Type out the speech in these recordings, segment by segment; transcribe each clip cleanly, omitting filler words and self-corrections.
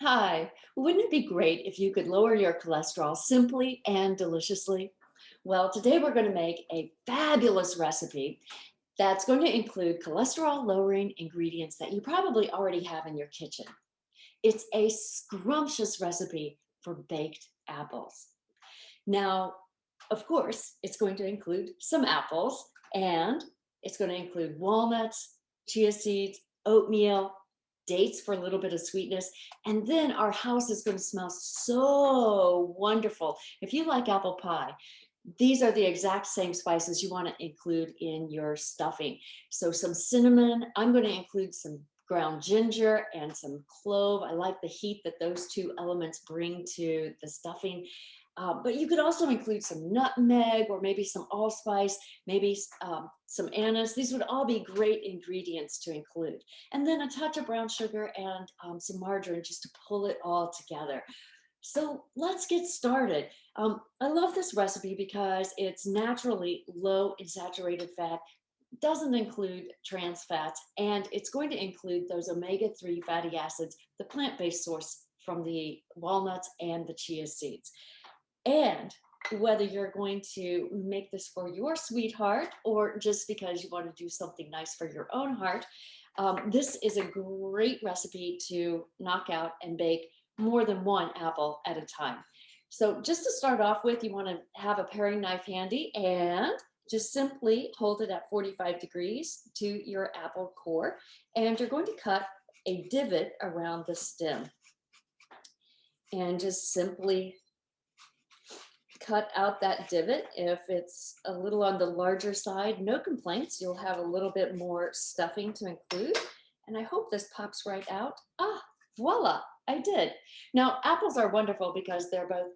Hi, wouldn't it be great if you could lower your cholesterol simply and deliciously? Well, today we're going to make a fabulous recipe that's going to include cholesterol lowering ingredients that you probably already have in your kitchen. It's a scrumptious recipe for baked apples. Now, of course, it's going to include some apples and it's going to include walnuts, chia seeds, oatmeal, dates for a little bit of sweetness. And then our house is going to smell so wonderful. If you like apple pie, these are the exact same spices you want to include in your stuffing. So, some cinnamon, I'm going to include some ground ginger and some clove. I like the heat that those two elements bring to the stuffing. But you could also include some nutmeg or maybe some allspice, maybe some anise. These would all be great ingredients to include. And then a touch of brown sugar and some margarine just to pull it all together. So let's get started. I love this recipe because it's naturally low in saturated fat, doesn't include trans fats, and it's going to include those omega-3 fatty acids, the plant-based source from the walnuts and the chia seeds. And whether you're going to make this for your sweetheart or just because you want to do something nice for your own heart, this is a great recipe to knock out and bake more than one apple at a time. So, just to start off with, you want to have a paring knife handy and just simply hold it at 45 degrees to your apple core. And you're going to cut a divot around the stem and just simply cut out that divot. If it's a little on the larger side, no complaints. You'll have a little bit more stuffing to include. And I hope this pops right out. Ah, voila, I did. Now, apples are wonderful because they're both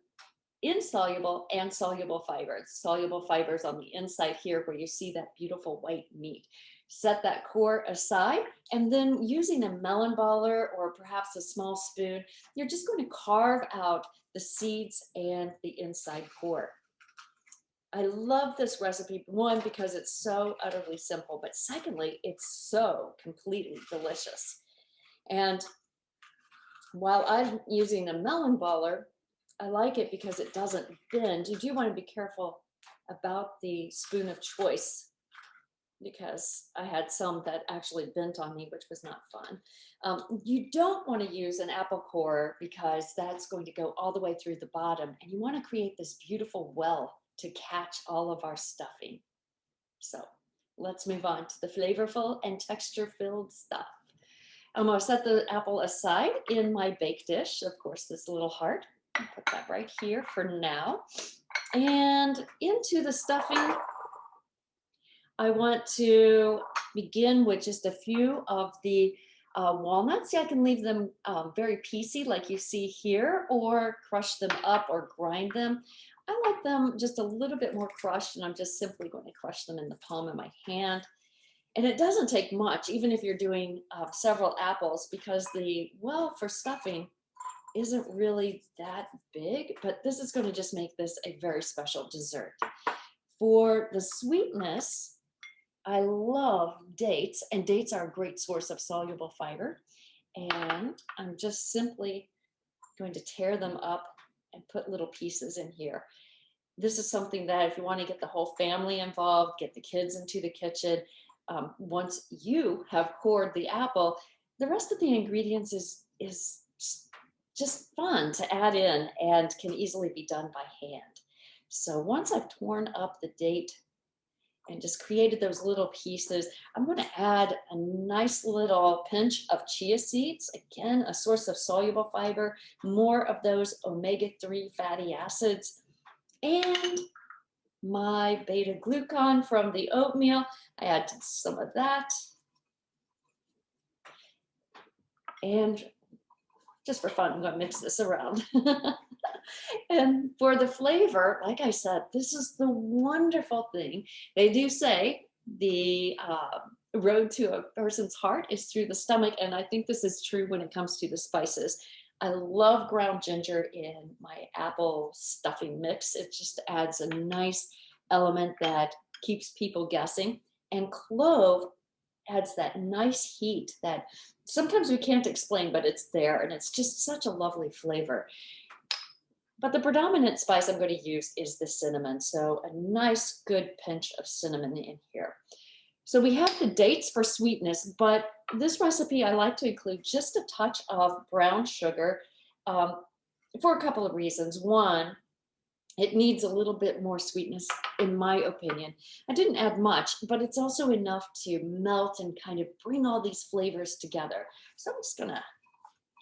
insoluble and soluble fibers. Soluble fibers on the inside here where you see that beautiful white meat. Set that core aside, and then using a melon baller or perhaps a small spoon, you're just going to carve out the seeds and the inside core. I love this recipe, one, because it's so utterly simple, but secondly, it's so completely delicious. And while I'm using a melon baller, I like it because it doesn't bend. You do want to be careful about the spoon of choice because I had some that actually bent on me, which was not fun. You don't want to use an apple core because that's going to go all the way through the bottom, and you want to create this beautiful well to catch all of our stuffing. So let's move on to the flavorful and texture filled stuff. I'm going to set the apple aside in my bake dish. Of course, this little heart. I'll put that right here for now. And into the stuffing, I want to begin with just a few of the walnuts. Yeah, I can leave them very piecey like you see here, or crush them up or grind them. I like them just a little bit more crushed, and I'm just simply going to crush them in the palm of my hand. And it doesn't take much, even if you're doing several apples, because the well for stuffing isn't really that big, but this is going to just make this a very special dessert. For the sweetness, I love dates, and dates are a great source of soluble fiber. And I'm just simply going to tear them up and put little pieces in here. This is something that if you want to get the whole family involved, get the kids into the kitchen, once you have cored the apple, the rest of the ingredients is just fun to add in and can easily be done by hand. So once I've torn up the date and just created those little pieces, I'm going to add a nice little pinch of chia seeds, again, a source of soluble fiber, more of those omega-3 fatty acids, and my beta glucan from the oatmeal. I add some of that. And just for fun, I'm going to mix this around. And for the flavor, like I said, this is the wonderful thing. They do say the road to a person's heart is through the stomach. And I think this is true when it comes to the spices. I love ground ginger in my apple stuffing mix. It just adds a nice element that keeps people guessing. And clove adds that nice heat that Sometimes we can't explain, but it's there and it's just such a lovely flavor. But the predominant spice I'm going to use is the cinnamon. So a nice good pinch of cinnamon in here. So we have the dates for sweetness, but this recipe I like to include just a touch of brown sugar um, for a couple of reasons. One, it needs a little bit more sweetness, in my opinion. I didn't add much, but it's also enough to melt and kind of bring all these flavors together. So I'm just gonna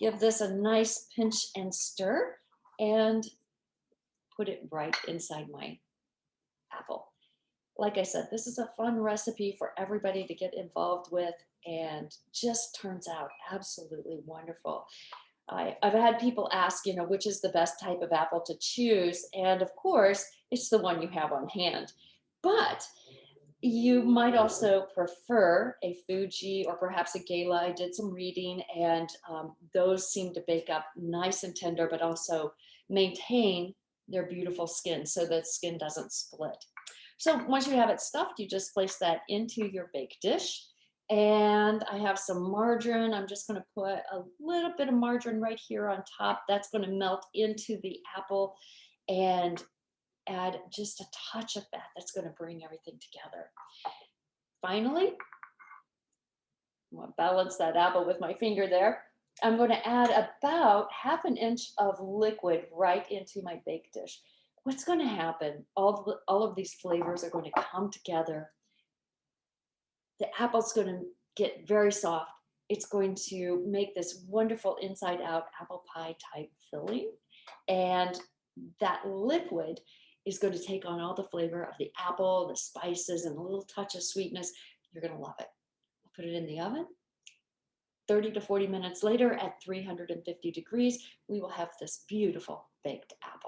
give this a nice pinch and stir and put it right inside my apple. Like I said, this is a fun recipe for everybody to get involved with and just turns out absolutely wonderful. I've had people ask, which is the best type of apple to choose. And of course, it's the one you have on hand. But you might also prefer a Fuji or perhaps a Gala. I did some reading, and those seem to bake up nice and tender, but also maintain their beautiful skin so that skin doesn't split. So once you have it stuffed, you just place that into your bake dish. And I have some margarine. I'm just going to put a little bit of margarine right here on top. That's going to melt into the apple and add just a touch of that. That's going to bring everything together. Finally, I'm going to balance that apple with my finger there. I'm going to add about half an inch of liquid right into my bake dish. What's going to happen? All of these flavors are going to come together. The apple's going to get very soft. It's going to make this wonderful inside out apple pie type filling. And that liquid is going to take on all the flavor of the apple, the spices, and a little touch of sweetness. You're going to love it. I'll put it in the oven. 30 to 40 minutes later at 350 degrees, we will have this beautiful baked apple.